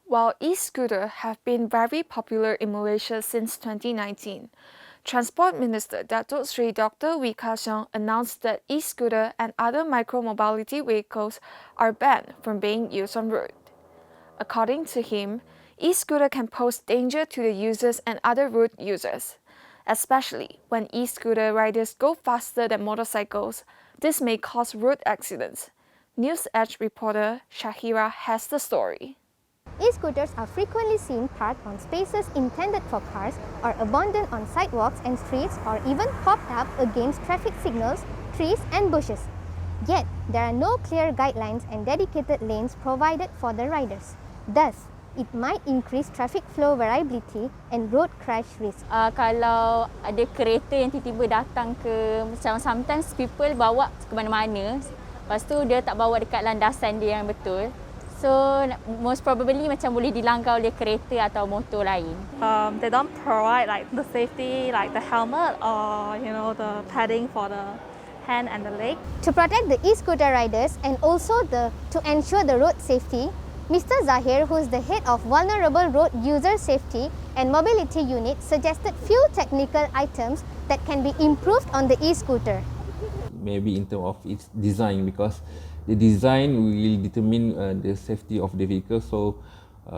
While e-scooters have been very popular in Malaysia since 2019, Transport Minister Datuk Seri Dr. Wee Ka Siong announced that e-scooter and other micro-mobility vehicles are banned from being used on road. According to him, e-scooter can pose danger to the users and other road users, especially when e-scooter riders go faster than motorcycles. This may cause road accidents. News Edge reporter Shahira has the story. E-scooters are frequently seen parked on spaces intended for cars or abandoned on sidewalks and streets or even propped up against traffic signals, trees and bushes. Yet, there are no clear guidelines and dedicated lanes provided for the riders. Thus, it might increase traffic flow variability and road crash risk. Kalau ada kereta yang tiba-tiba datang ke, macam sometimes people bawa ke mana-mana, lepas tu dia tak bawa dekat landasan dia yang betul. So most probably macam boleh dilanggar oleh kereta atau motor lain. They don't provide like the safety, like the helmet or the padding for the hand and the leg. To protect the e-scooter riders and also to ensure the road safety, Mr. Zahir, who is the head of Vulnerable Road User Safety and Mobility Unit, suggested few technical items that can be improved on the e-scooter. Maybe in terms of its design, because the design will determine the safety of the vehicle. So,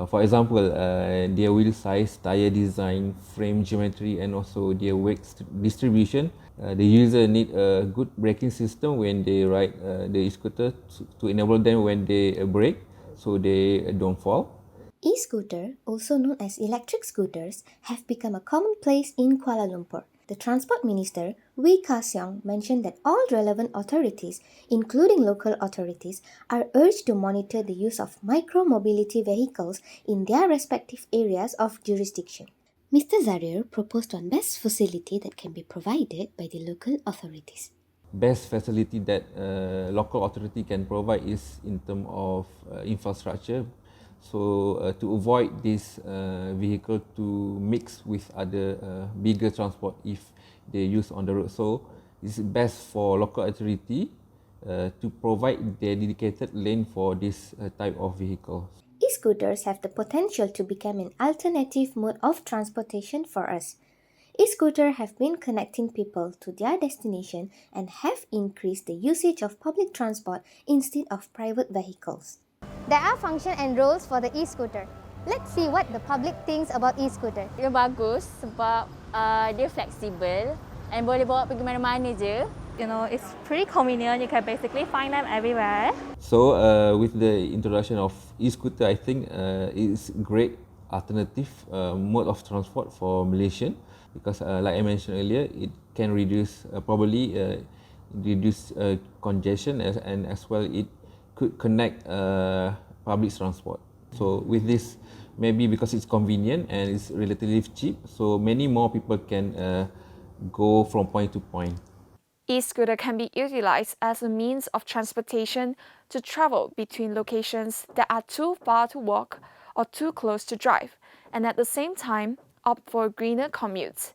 for example, their wheel size, tire design, frame geometry, and also their weight distribution. The user need a good braking system when they ride the e-scooter to enable them when they brake, so they don't fall. E-scooter, also known as electric scooters, have become a commonplace in Kuala Lumpur. The Transport Minister, Wee Ka Siong, mentioned that all relevant authorities, including local authorities, are urged to monitor the use of micro-mobility vehicles in their respective areas of jurisdiction. Mr. Zahir proposed one best facility that can be provided by the local authorities. Best facility that local authority can provide is in terms of infrastructure. So to avoid this vehicle to mix with other bigger transport if they use on the road. So it's best for local authority to provide their dedicated lane for this type of vehicle. E-scooters have the potential to become an alternative mode of transportation for us. E-scooters have been connecting people to their destination and have increased the usage of public transport instead of private vehicles. There are functions and roles for the e-scooter. Let's see what the public thinks about e-scooter. Dia bagus sebab dia fleksibel and boleh bawa pergi mana-mana je. It's pretty convenient. You can basically find them everywhere. So with the introduction of e-scooter, I think it's great alternative mode of transport for Malaysian, because like I mentioned earlier, it can reduce congestion and as well it could connect public transport. So with this, maybe because it's convenient and it's relatively cheap, so many more people can go from point to point. E-scooter can be utilized as a means of transportation to travel between locations that are too far to walk or too close to drive, and at the same time opt for greener commutes.